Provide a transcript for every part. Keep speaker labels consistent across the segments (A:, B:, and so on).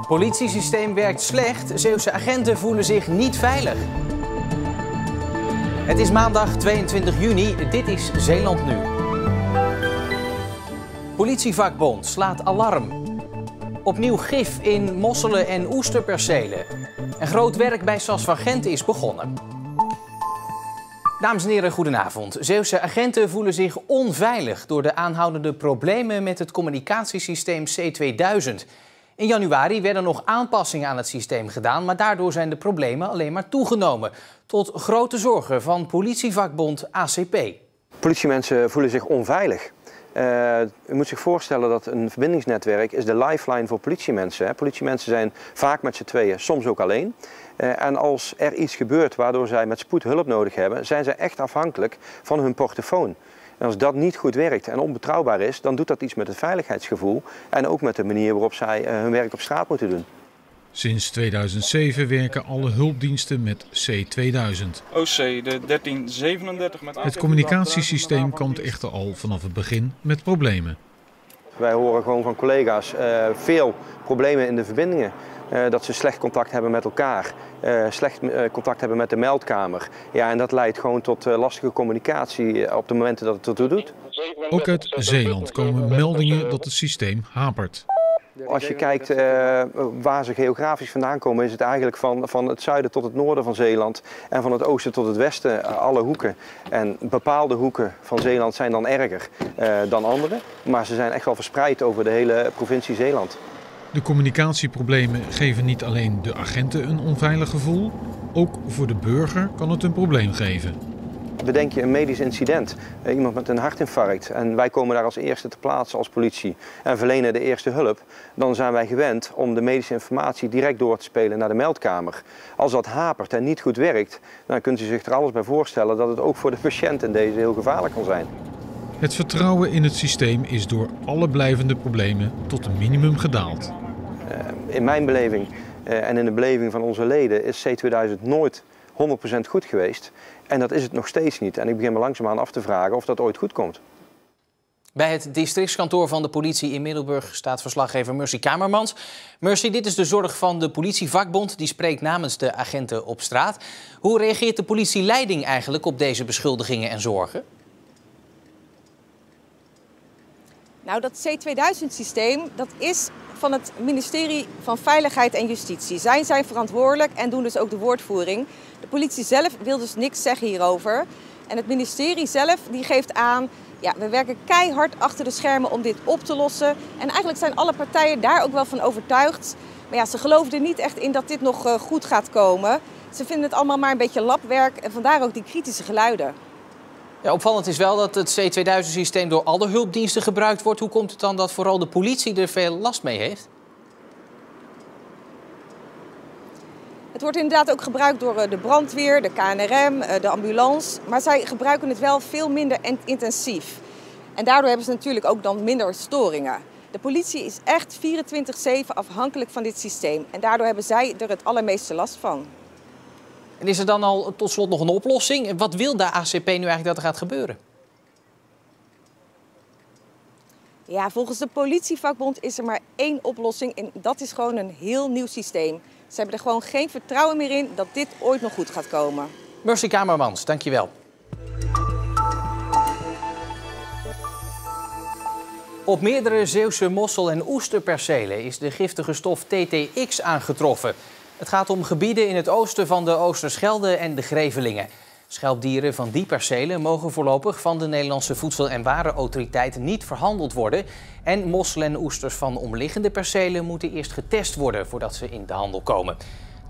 A: Politiesysteem werkt slecht, Zeeuwse agenten voelen zich niet veilig. Het is maandag 22 juni, dit is Zeeland Nu. Politievakbond slaat alarm. Opnieuw gif in mosselen- en oesterpercelen. En groot werk bij SAS van Gent is begonnen. Dames en heren, goedenavond. Zeeuwse agenten voelen zich onveilig door de aanhoudende problemen met het communicatiesysteem C2000. In januari werden nog aanpassingen aan het systeem gedaan, maar daardoor zijn de problemen alleen maar toegenomen. Tot grote zorgen van politievakbond ACP.
B: Politiemensen voelen zich onveilig. U moet zich voorstellen dat een verbindingsnetwerk is de lifeline voor politiemensen. Politiemensen zijn vaak met z'n tweeën, soms ook alleen. En als er iets gebeurt waardoor zij met spoed hulp nodig hebben, zijn zij echt afhankelijk van hun portofoon. En als dat niet goed werkt en onbetrouwbaar is, dan doet dat iets met het veiligheidsgevoel en ook met de manier waarop zij hun werk op straat moeten doen.
C: Sinds 2007 werken alle hulpdiensten met C2000.
D: OC, de 1337 met
C: Het communicatiesysteem kampt echter al vanaf het begin met problemen.
B: Wij horen gewoon van collega's veel problemen in de verbindingen. Dat ze slecht contact hebben met elkaar, slecht contact hebben met de meldkamer. Ja, en dat leidt gewoon tot lastige communicatie op de momenten dat het ertoe doet.
C: Ook uit Zeeland komen meldingen dat het systeem hapert.
B: Als je kijkt waar ze geografisch vandaan komen, is het eigenlijk van het zuiden tot het noorden van Zeeland en van het oosten tot het westen, alle hoeken. En bepaalde hoeken van Zeeland zijn dan erger dan andere, maar ze zijn echt wel verspreid over de hele provincie Zeeland.
C: De communicatieproblemen geven niet alleen de agenten een onveilig gevoel, ook voor de burger kan het een probleem geven.
B: Bedenk je een medisch incident, iemand met een hartinfarct en wij komen daar als eerste te plaatsen als politie en verlenen de eerste hulp, dan zijn wij gewend om de medische informatie direct door te spelen naar de meldkamer. Als dat hapert en niet goed werkt, dan kunt u zich er alles bij voorstellen dat het ook voor de patiënt in deze heel gevaarlijk kan zijn.
C: Het vertrouwen in het systeem is door alle blijvende problemen tot een minimum gedaald.
B: In mijn beleving en in de beleving van onze leden is C2000 nooit 100% goed geweest. En dat is het nog steeds niet. En ik begin me langzaamaan af te vragen of dat ooit goed komt.
A: Bij het districtskantoor van de politie in Middelburg staat verslaggever Mercy Kamermans. Mercy, dit is de zorg van de politievakbond. Die spreekt namens de agenten op straat. Hoe reageert de politieleiding eigenlijk op deze beschuldigingen en zorgen?
E: Nou, dat C2000-systeem dat is van het ministerie van Veiligheid en Justitie. Zij zijn verantwoordelijk en doen dus ook de woordvoering. De politie zelf wil dus niks zeggen hierover. En het ministerie zelf die geeft aan, ja, we werken keihard achter de schermen om dit op te lossen. En eigenlijk zijn alle partijen daar ook wel van overtuigd. Maar ja, ze geloven er niet echt in dat dit nog goed gaat komen. Ze vinden het allemaal maar een beetje labwerk en vandaar ook die kritische geluiden.
A: Ja, opvallend is wel dat het C2000-systeem door alle hulpdiensten gebruikt wordt. Hoe komt het dan dat vooral de politie er veel last mee heeft?
E: Het wordt inderdaad ook gebruikt door de brandweer, de KNRM, de ambulance. Maar zij gebruiken het wel veel minder intensief. En daardoor hebben ze natuurlijk ook dan minder storingen. De politie is echt 24/7 afhankelijk van dit systeem. En daardoor hebben zij er het allermeeste last van.
A: En is er dan al tot slot nog een oplossing? Wat wil de ACP nu eigenlijk dat er gaat gebeuren?
E: Ja, volgens de politievakbond is er maar één oplossing en dat is gewoon een heel nieuw systeem. Ze hebben er gewoon geen vertrouwen meer in dat dit ooit nog goed gaat komen.
A: Mercy Kamermans, dankjewel. Op meerdere Zeeuwse mossel- en oesterpercelen is de giftige stof TTX aangetroffen. Het gaat om gebieden in het oosten van de Oosterschelde en de Grevelingen. Schelpdieren van die percelen mogen voorlopig van de Nederlandse Voedsel- en Warenautoriteit niet verhandeld worden. En mosselen en oesters van omliggende percelen moeten eerst getest worden voordat ze in de handel komen.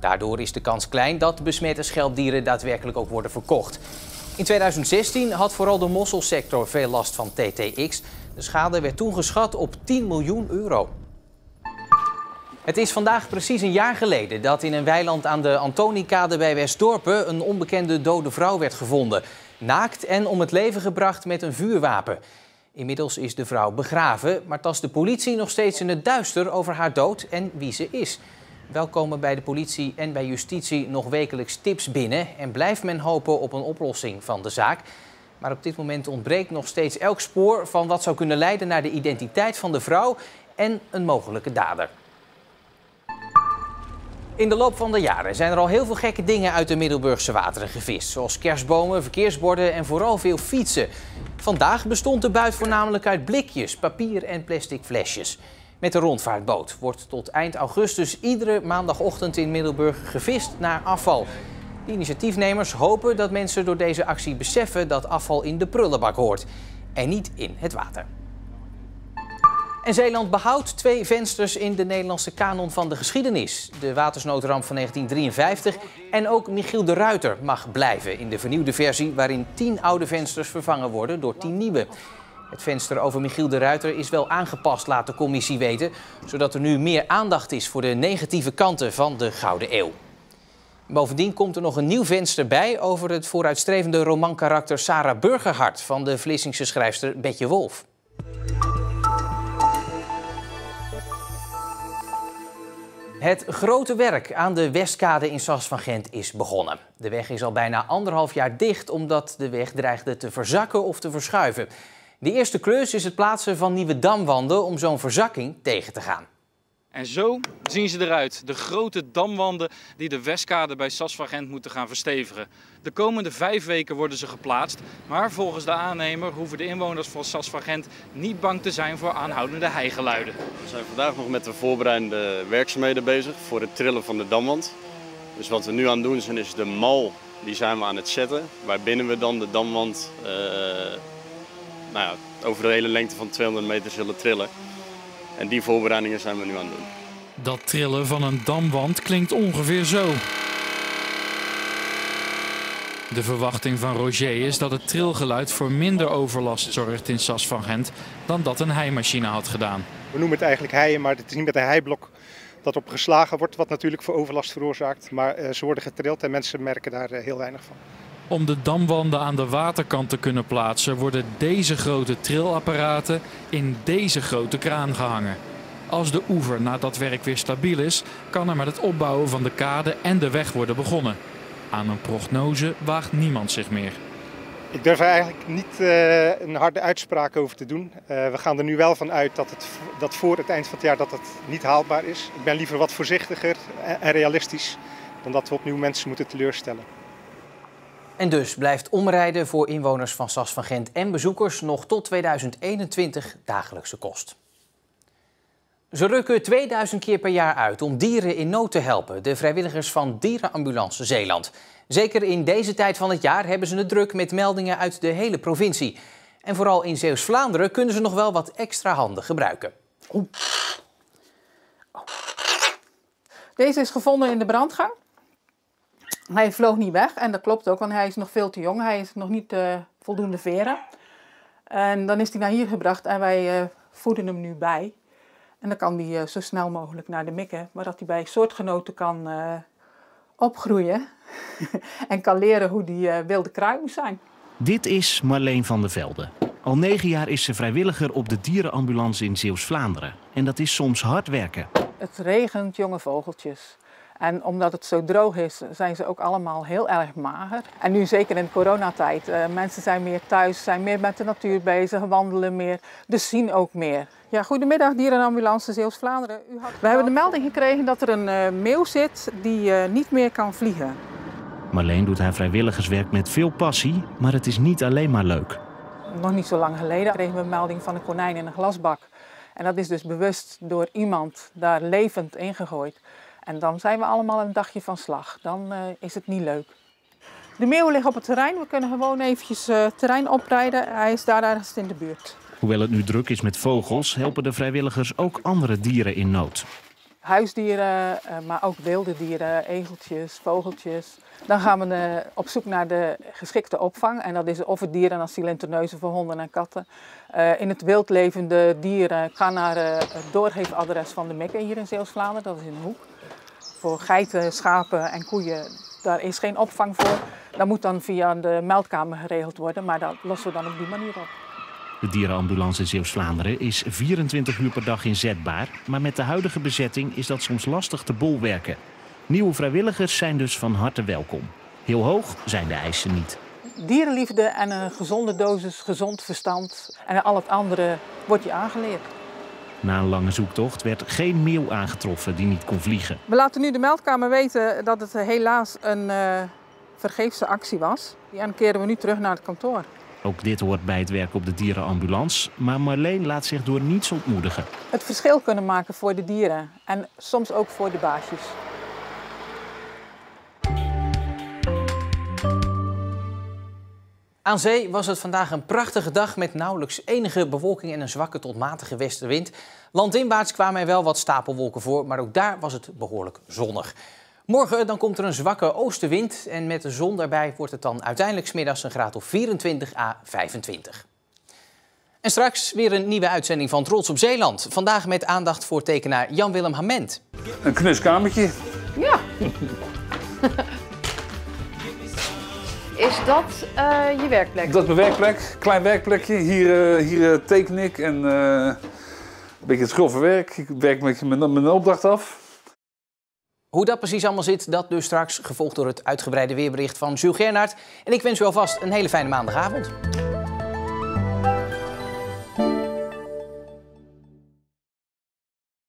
A: Daardoor is de kans klein dat besmette schelpdieren daadwerkelijk ook worden verkocht. In 2016 had vooral de mosselsector veel last van TTX. De schade werd toen geschat op 10 miljoen euro. Het is vandaag precies een jaar geleden dat in een weiland aan de Antonikade bij Westdorpen een onbekende dode vrouw werd gevonden. Naakt en om het leven gebracht met een vuurwapen. Inmiddels is de vrouw begraven, maar tast de politie nog steeds in het duister over haar dood en wie ze is. Wel komen bij de politie en bij justitie nog wekelijks tips binnen en blijft men hopen op een oplossing van de zaak. Maar op dit moment ontbreekt nog steeds elk spoor van wat zou kunnen leiden naar de identiteit van de vrouw en een mogelijke dader. In de loop van de jaren zijn er al heel veel gekke dingen uit de Middelburgse wateren gevist. Zoals kerstbomen, verkeersborden en vooral veel fietsen. Vandaag bestond de buit voornamelijk uit blikjes, papier en plastic flesjes. Met de rondvaartboot wordt tot eind augustus iedere maandagochtend in Middelburg gevist naar afval. De initiatiefnemers hopen dat mensen door deze actie beseffen dat afval in de prullenbak hoort en niet in het water. En Zeeland behoudt 2 vensters in de Nederlandse kanon van de geschiedenis. De watersnoodramp van 1953 en ook Michiel de Ruyter mag blijven in de vernieuwde versie waarin 10 oude vensters vervangen worden door 10 nieuwe. Het venster over Michiel de Ruyter is wel aangepast, laat de commissie weten, zodat er nu meer aandacht is voor de negatieve kanten van de Gouden Eeuw. Bovendien komt er nog een nieuw venster bij over het vooruitstrevende romankarakter Sarah Burgerhardt van de Vlissingse schrijfster Betje Wolf. Het grote werk aan de Westkade in Sas van Gent is begonnen. De weg is al bijna 1,5 jaar dicht omdat de weg dreigde te verzakken of te verschuiven. De eerste klus is het plaatsen van nieuwe damwanden om zo'n verzakking tegen te gaan.
D: En zo zien ze eruit, de grote damwanden die de Westkade bij Sas van Gent moeten gaan verstevigen. De komende 5 weken worden ze geplaatst, maar volgens de aannemer hoeven de inwoners van Sas van Gent niet bang te zijn voor aanhoudende heigeluiden.
F: We zijn vandaag nog met de voorbereidende werkzaamheden bezig voor het trillen van de damwand. Dus wat we nu aan het doen zijn is de mal, die zijn we aan het zetten, waarbinnen we dan de damwand over de hele lengte van 200 meter zullen trillen. En die voorbereidingen zijn we nu aan het doen.
G: Dat trillen van een damwand klinkt ongeveer zo. De verwachting van Roger is dat het trilgeluid voor minder overlast zorgt in Sas van Gent dan dat een heimachine had gedaan.
H: We noemen het eigenlijk heien, maar het is niet met een heiblok dat op geslagen wordt, wat natuurlijk voor overlast veroorzaakt. Maar ze worden getrild en mensen merken daar heel weinig van.
G: Om de damwanden aan de waterkant te kunnen plaatsen worden deze grote trillapparaten in deze grote kraan gehangen. Als de oever na dat werk weer stabiel is, kan er met het opbouwen van de kade en de weg worden begonnen. Aan een prognose waagt niemand zich meer.
H: Ik durf er eigenlijk niet een harde uitspraak over te doen. We gaan er nu wel van uit dat voor het eind van het jaar dat het niet haalbaar is. Ik ben liever wat voorzichtiger en realistisch dan dat we opnieuw mensen moeten teleurstellen.
A: En dus blijft omrijden voor inwoners van Sas van Gent en bezoekers nog tot 2021 dagelijkse kost. Ze rukken 2000 keer per jaar uit om dieren in nood te helpen, de vrijwilligers van Dierenambulance Zeeland. Zeker in deze tijd van het jaar hebben ze het druk met meldingen uit de hele provincie. En vooral in Zeeuws-Vlaanderen kunnen ze nog wel wat extra handen gebruiken.
I: Deze is gevonden in de brandgang. Hij vloog niet weg en dat klopt ook, want hij is nog veel te jong. Hij is nog niet voldoende veren. En dan is hij naar hier gebracht en wij voeden hem nu bij. En dan kan hij zo snel mogelijk naar de mikken, maar dat hij bij soortgenoten kan opgroeien en kan leren hoe die wilde kraai moet zijn.
J: Dit is Marleen van der Velde. Al 9 jaar is ze vrijwilliger op de dierenambulance in Zeeuws-Vlaanderen. En dat is soms hard werken.
I: Het regent jonge vogeltjes. En omdat het zo droog is, zijn ze ook allemaal heel erg mager. En nu zeker in de coronatijd. Mensen zijn meer thuis, zijn meer met de natuur bezig, wandelen meer. Dus zien ook meer. Ja, goedemiddag, Dierenambulance Zeeuws-Vlaanderen. We hebben de melding gekregen dat er een meeuw zit die niet meer kan vliegen.
J: Marleen doet haar vrijwilligerswerk met veel passie, maar het is niet alleen maar leuk.
I: Nog niet zo lang geleden kregen we een melding van een konijn in een glasbak. En dat is dus bewust door iemand daar levend ingegooid. En dan zijn we allemaal een dagje van slag. Dan is het niet leuk. De meeuw ligt op het terrein. We kunnen gewoon eventjes het terrein oprijden. Hij is daar ergens in de buurt.
J: Hoewel het nu druk is met vogels, helpen de vrijwilligers ook andere dieren in nood.
I: Huisdieren, maar ook wilde dieren, egeltjes, vogeltjes. Dan gaan we op zoek naar de geschikte opvang. En dat is of het dierenasiel in Terneuzen voor honden en katten. In het wild levende dieren gaan naar het doorgeefadres van de mikken hier in Zeeuws-Vlaanderen. Dat is in de hoek. Voor geiten, schapen en koeien, daar is geen opvang voor. Dat moet dan via de meldkamer geregeld worden, maar dat lossen we dan op die manier op.
J: De dierenambulance Zeeuws-Vlaanderen is 24 uur per dag inzetbaar. Maar met de huidige bezetting is dat soms lastig te bolwerken. Nieuwe vrijwilligers zijn dus van harte welkom. Heel hoog zijn de eisen niet.
I: Dierenliefde en een gezonde dosis gezond verstand en al het andere wordt je aangeleerd.
J: Na een lange zoektocht werd geen meeuw aangetroffen die niet kon vliegen.
I: We laten nu de meldkamer weten dat het helaas een vergeefse actie was. En keren we nu terug naar het kantoor.
J: Ook dit hoort bij het werk op de dierenambulance, maar Marleen laat zich door niets ontmoedigen.
I: Het verschil kunnen maken voor de dieren en soms ook voor de baasjes.
A: Aan zee was het vandaag een prachtige dag met nauwelijks enige bewolking en een zwakke tot matige westenwind. Landinwaarts kwamen er wel wat stapelwolken voor, maar ook daar was het behoorlijk zonnig. Morgen dan komt er een zwakke oostenwind en met de zon daarbij wordt het dan uiteindelijk 's middags een graad of 24 à 25. En straks weer een nieuwe uitzending van Trots op Zeeland. Vandaag met aandacht voor tekenaar Jan-Willem Hament.
K: Een knus kamertje.
L: Ja. Is dat je werkplek?
K: Dat is mijn werkplek. Klein werkplekje. Hier teken ik en een beetje het grove werk. Ik werk met mijn opdracht af.
A: Hoe dat precies allemaal zit, dat dus straks, gevolgd door het uitgebreide weerbericht van Jules Gernaert. En ik wens u alvast een hele fijne maandagavond.